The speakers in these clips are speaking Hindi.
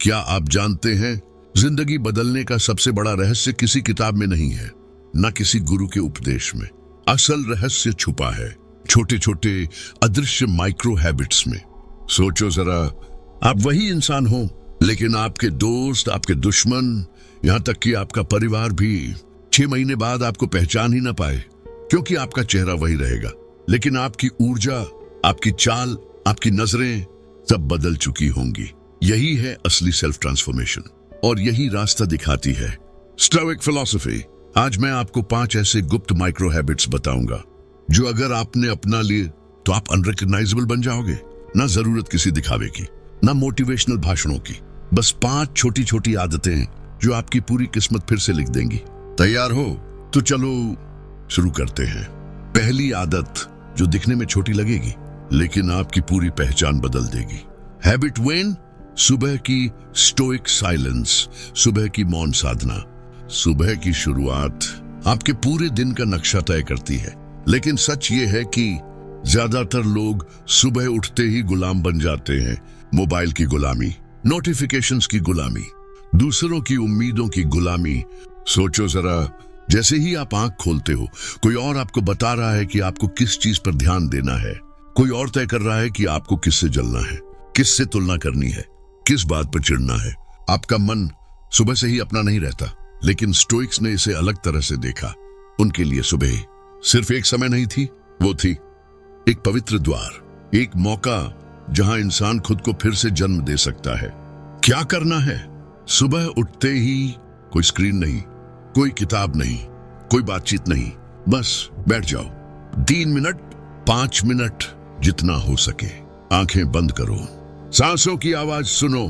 क्या आप जानते हैं, जिंदगी बदलने का सबसे बड़ा रहस्य किसी किताब में नहीं है, न किसी गुरु के उपदेश में। असल रहस्य छुपा है छोटे छोटे अदृश्य माइक्रो हैबिट्स में। सोचो जरा, आप वही इंसान हो, लेकिन आपके दोस्त, आपके दुश्मन, यहां तक कि आपका परिवार भी 6 महीने बाद आपको पहचान ही ना पाए, क्योंकि आपका चेहरा वही रहेगा, लेकिन आपकी ऊर्जा, आपकी चाल, आपकी नजरें सब बदल चुकी होंगी। यही है असली सेल्फ ट्रांसफॉर्मेशन, और यही रास्ता दिखाती है स्टोइक फिलॉसफी। आज मैं आपको 5 ऐसे गुप्त माइक्रो हैबिट्स बताऊंगा जो अगर आपने अपना लिए तो आप अनरिकग्नाइजेबल बन जाओगे। ना जरूरत किसी दिखावे की, ना मोटिवेशनल भाषणों की, बस 5 छोटी छोटी आदतें जो आपकी पूरी किस्मत फिर से लिख देंगी। तैयार हो? तो चलो शुरू करते हैं। पहली आदत जो दिखने में छोटी लगेगी, लेकिन आपकी पूरी पहचान बदल देगी। हैबिट 1, सुबह की स्टोइक साइलेंस, सुबह की मौन साधना। सुबह की शुरुआत आपके पूरे दिन का नक्शा तय करती है, लेकिन सच ये है कि ज्यादातर लोग सुबह उठते ही गुलाम बन जाते हैं। मोबाइल की गुलामी, नोटिफिकेशंस की गुलामी, दूसरों की उम्मीदों की गुलामी। सोचो जरा, जैसे ही आप आंख खोलते हो, कोई और आपको बता रहा है कि आपको किस चीज पर ध्यान देना है। कोई और तय कर रहा है कि आपको किससे जलना है, किससे तुलना करनी है, किस बात पर चिढ़ना है। आपका मन सुबह से ही अपना नहीं रहता, लेकिन स्टोइक्स ने इसे अलग तरह से देखा। उनके लिए सुबह सिर्फ एक समय नहीं थी, वो थी एक पवित्र द्वार, एक मौका जहां इंसान खुद को फिर से जन्म दे सकता है। क्या करना है? सुबह उठते ही कोई स्क्रीन नहीं, कोई किताब नहीं, कोई बातचीत नहीं, बस बैठ जाओ। 3 मिनट, 5 मिनट, जितना हो सके। आंखें बंद करो, सांसों की आवाज सुनो,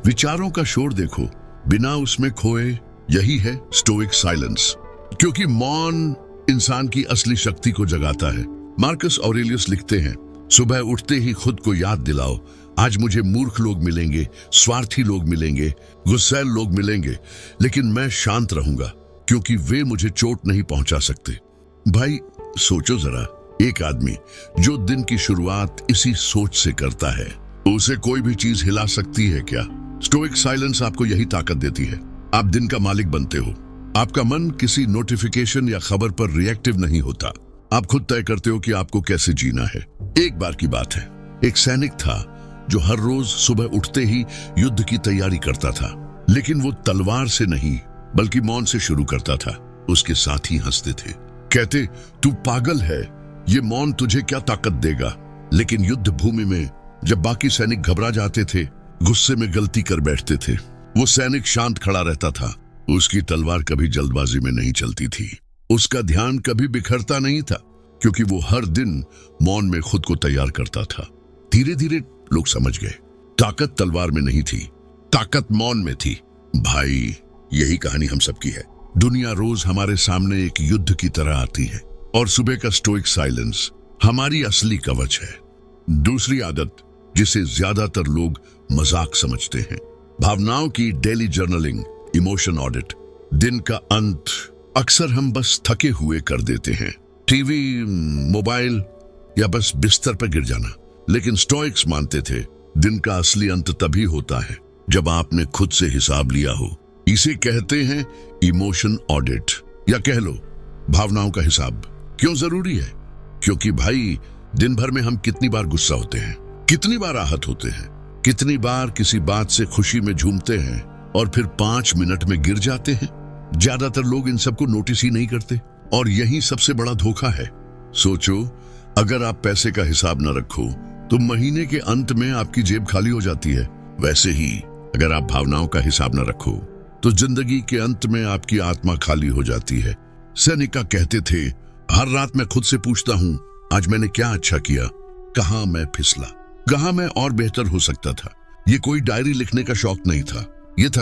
विचारों का शोर देखो, बिना उसमें खोए। यही है स्टोइक साइलेंस, क्योंकि मौन इंसान की असली शक्ति को जगाता है। मार्कस ऑरेलियस लिखते हैं, सुबह उठते ही खुद को याद दिलाओ, आज मुझे मूर्ख लोग मिलेंगे, स्वार्थी लोग मिलेंगे, गुस्सैल लोग मिलेंगे, लेकिन मैं शांत रहूंगा, क्योंकि वे मुझे चोट नहीं पहुंचा सकते। भाई सोचो जरा, एक आदमी जो दिन की शुरुआत इसी सोच से करता है, उसे कोई भी चीज हिला सकती है क्या? स्टोइक साइलेंस आपको यही ताकत देती है। आप दिन का मालिक बनते हो। आपका मन किसी नोटिफिकेशन या खबर पर रिएक्टिव नहीं होता। आप खुद तय करते हो कि आपको कैसे जीना है। एक बार की बात है, एक सैनिक था जो हर रोज सुबह उठते ही युद्ध की तैयारी करता था, लेकिन वो तलवार से नहीं बल्कि मौन से शुरू करता था। उसके साथी हंसते थे, कहते, तू पागल है, ये मौन तुझे क्या ताकत देगा। लेकिन युद्ध भूमि में जब बाकी सैनिक घबरा जाते थे, गुस्से में गलती कर बैठते थे, वो सैनिक शांत खड़ा रहता था। उसकी तलवार कभी जल्दबाजी में नहीं चलती थी, उसका ध्यान कभी बिखरता नहीं था, क्योंकि वो हर दिन मौन में खुद को तैयार करता था। धीरे धीरे लोग समझ गए, ताकत तलवार में नहीं थी, ताकत मौन में थी। भाई यही कहानी हम सबकी है। दुनिया रोज हमारे सामने एक युद्ध की तरह आती है, और सुबह का स्टोइक साइलेंस हमारी असली कवच है। दूसरी आदत, जिसे ज्यादातर लोग मजाक समझते हैं, भावनाओं की डेली जर्नलिंग, इमोशन ऑडिट। दिन का अंत अक्सर हम बस थके हुए कर देते हैं, टीवी, मोबाइल या बस बिस्तर पर गिर जाना। लेकिन स्टोइक्स मानते थे, दिन का असली अंत तभी होता है जब आपने खुद से हिसाब लिया हो। इसे कहते हैं इमोशन ऑडिट, या कह लो भावनाओं का हिसाब। क्यों जरूरी है? क्योंकि भाई दिन भर में हम कितनी बार गुस्सा होते हैं, कितनी बार आहत होते हैं, कितनी बार किसी बात से खुशी में झूमते हैं और फिर 5 मिनट में गिर जाते हैं। ज्यादातर लोग इन सबको नोटिस ही नहीं करते, और यही सबसे बड़ा धोखा है। सोचो, अगर आप पैसे का हिसाब न रखो तो महीने के अंत में आपकी जेब खाली हो जाती है। वैसे ही अगर आप भावनाओं का हिसाब न रखो तो जिंदगी के अंत में आपकी आत्मा खाली हो जाती है। सेनेका कहते थे, हर रात मैं खुद से पूछता हूँ, आज मैंने क्या अच्छा किया, कहाँ मैं फिसला, कहाँ मैं और बेहतर हो सकता था। ये कोई डायरी लिखने का शौक नहीं था, ये था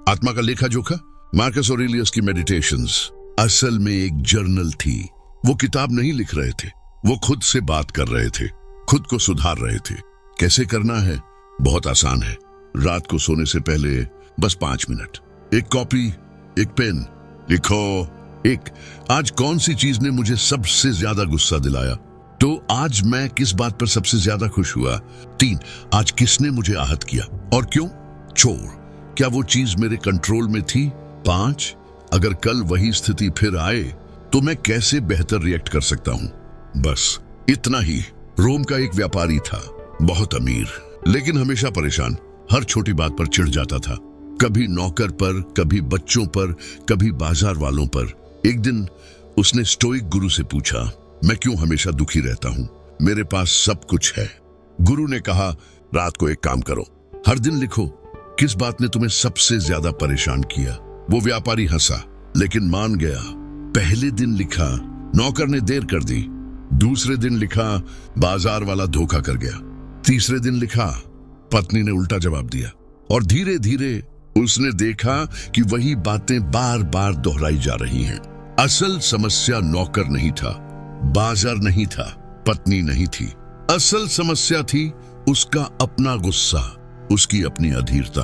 आत्मा का लेखा जोखा। मार्कस ऑरेलियस की मेडिटेशंस असल में एक जर्नल थी। वो किताब नहीं लिख रहे थे, वो खुद से बात कर रहे थे, खुद को सुधार रहे थे। कैसे करना है? बहुत आसान है। रात को सोने से पहले बस 5 मिनट, एक कॉपी, एक पेन, लिखो एक, आज कौन सी चीज ने मुझे सबसे ज्यादा गुस्सा दिलाया। 2, आज मैं किस बात पर सबसे ज्यादा खुश हुआ। 3, आज किसने मुझे आहत किया और क्यों। 4, क्या वो चीज मेरे कंट्रोल में थी? 5, अगर कल वही स्थिति फिर आए तो मैं कैसे बेहतर रिएक्ट कर सकता हूं? बस इतना ही। रोम का एक व्यापारी था, बहुत अमीर, लेकिन हमेशा परेशान। हर छोटी बात पर चिढ़ जाता था, कभी नौकर पर, कभी बच्चों पर, कभी बाजार वालों पर। एक दिन उसने स्टोइक गुरु से पूछा, मैं क्यों हमेशा दुखी रहता हूं? मेरे पास सब कुछ है। गुरु ने कहा, रात को एक काम करो, हर दिन लिखो किस बात ने तुम्हें सबसे ज्यादा परेशान किया। वो व्यापारी हंसा, लेकिन मान गया। पहले दिन लिखा, नौकर ने देर कर दी। दूसरे दिन लिखा, बाजार वाला धोखा कर गया। तीसरे दिन लिखा, पत्नी ने उल्टा जवाब दिया। और धीरे धीरे उसने देखा कि वही बातें बार बार दोहराई जा रही हैं। असल समस्या नौकर नहीं था, बाजार नहीं था, पत्नी नहीं थी। असल समस्या थी उसका अपना गुस्सा, उसकी अपनी अधीरता।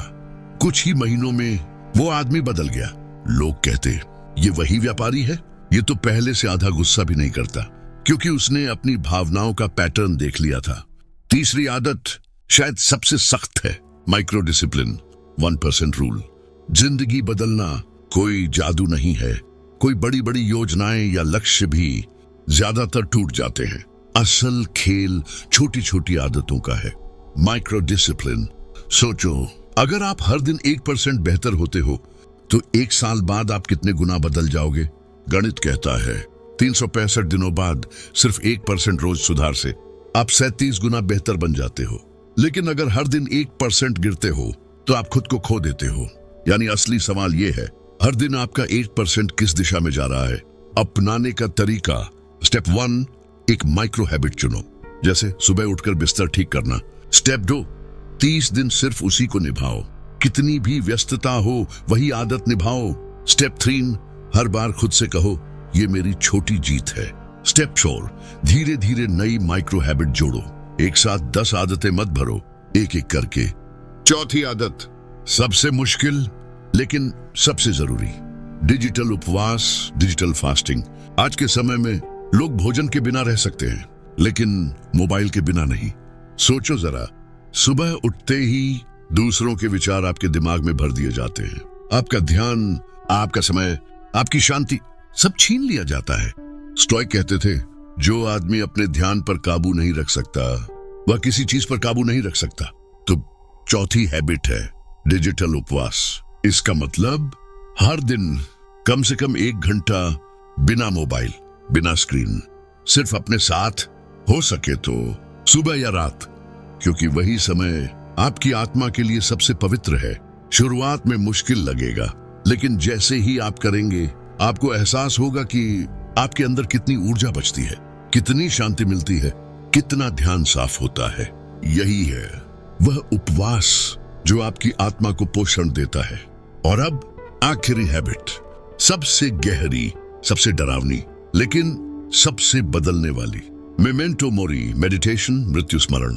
कुछ ही महीनों में वो आदमी बदल गया। लोग कहते, ये वही व्यापारी है, ये तो पहले से आधा गुस्सा भी नहीं करता, क्योंकि उसने अपनी भावनाओं का पैटर्न देख लिया था। तीसरी आदत शायद सबसे सख्त है, माइक्रो डिसिप्लिन, 1% रूल। जिंदगी बदलना कोई जादू नहीं है। कोई बड़ी बड़ी योजनाएं या लक्ष्य भी ज्यादातर टूट जाते हैं। असल खेल छोटी छोटी आदतों का है। Micro discipline. सोचो, अगर आप हर दिन 1% बेहतर होते हो तो 1 साल बाद आप कितने गुना बदल जाओगे? गणित कहता है 365 दिनों बाद सिर्फ 1% रोज सुधार से आप 37 गुना बेहतर बन जाते हो। लेकिन अगर हर दिन 1% गिरते हो तो आप खुद को खो देते हो। यानी असली सवाल यह है, हर दिन आपका 1% किस दिशा में जा रहा है? अपनाने का तरीका। स्टेप 1, एक माइक्रो हैबिट चुनो, जैसे सुबह उठकर बिस्तर ठीक करना। स्टेप 2, 30 दिन सिर्फ उसी को निभाओ। कितनी भी व्यस्तता हो वही आदत निभाओ। स्टेप 3, हर बार खुद से कहो, ये मेरी छोटी जीत है। स्टेप 4, धीरे धीरे नई माइक्रो हैबिट जोड़ो। एक साथ 10 आदतें मत भरो, एक एक करके। चौथी आदत, सबसे मुश्किल लेकिन सबसे जरूरी, डिजिटल उपवास, डिजिटल फास्टिंग। आज के समय में लोग भोजन के बिना रह सकते हैं, लेकिन मोबाइल के बिना नहीं। सोचो जरा, सुबह उठते ही दूसरों के विचार आपके दिमाग में भर दिए जाते हैं। आपका ध्यान, आपका समय, आपकी शांति सब छीन लिया जाता है। स्टोइक कहते थे, जो आदमी अपने ध्यान पर काबू नहीं रख सकता वह किसी चीज पर काबू नहीं रख सकता। तो चौथी हैबिट है डिजिटल उपवास। इसका मतलब हर दिन कम से कम 1 घंटा बिना मोबाइल, बिना स्क्रीन, सिर्फ अपने साथ, हो सके तो सुबह या रात, क्योंकि वही समय आपकी आत्मा के लिए सबसे पवित्र है। शुरुआत में मुश्किल लगेगा, लेकिन जैसे ही आप करेंगे आपको एहसास होगा कि आपके अंदर कितनी ऊर्जा बचती है, कितनी शांति मिलती है, कितना ध्यान साफ होता है। यही है वह उपवास जो आपकी आत्मा को पोषण देता है। और अब आखिरी हैबिट, सबसे गहरी, सबसे डरावनी, लेकिन सबसे बदलने वाली, मेमेंटो मोरी, मेडिटेशन, मृत्यु स्मरण।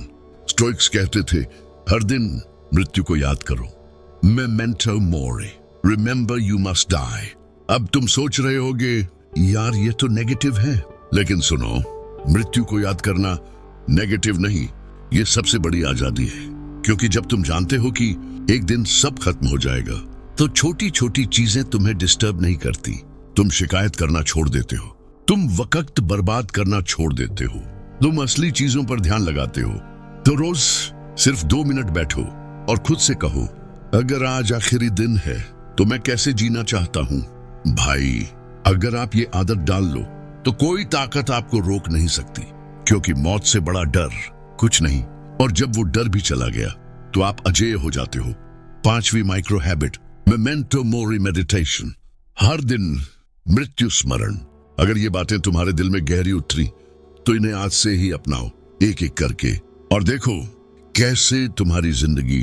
स्टोइक्स कहते थे, हर दिन मृत्यु को याद करो। Memento mori, remember you must die. अब तुम सोच रहे होगे, यार ये तो नेगेटिव है, लेकिन सुनो, मृत्यु को याद करना नेगेटिव नहीं, ये सबसे बड़ी आजादी है। क्योंकि जब तुम जानते हो कि एक दिन सब खत्म हो जाएगा, तो छोटी छोटी चीजें तुम्हें डिस्टर्ब नहीं करती। तुम शिकायत करना छोड़ देते हो, तुम वक्त बर्बाद करना छोड़ देते हो, तुम असली चीजों पर ध्यान लगाते हो। तो रोज सिर्फ 2 मिनट बैठो और खुद से कहो, अगर आज आखिरी दिन है तो मैं कैसे जीना चाहता हूं? भाई, अगर आप ये आदत डाल लो तो कोई ताकत आपको रोक नहीं सकती, क्योंकि मौत से बड़ा डर कुछ नहीं। और जब वो डर भी चला गया तो आप अजेय हो जाते हो। 5वीं micro habit, memento mori, meditation, हर दिन मृत्यु स्मरण। अगर ये बातें तुम्हारे दिल में गहरी उतरी तो इन्हें आज से ही अपनाओ, एक एक करके, और देखो कैसे तुम्हारी जिंदगी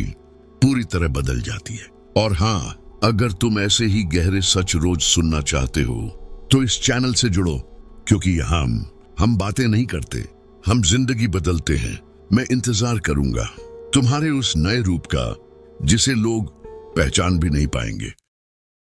पूरी तरह बदल जाती है। और हाँ, अगर तुम ऐसे ही गहरे सच रोज सुनना चाहते हो तो इस चैनल से जुड़ो, क्योंकि यहाँ हम बातें नहीं करते, हम जिंदगी बदलते हैं। मैं इंतजार करूंगा तुम्हारे उस नए रूप का जिसे लोग पहचान भी नहीं पाएंगे।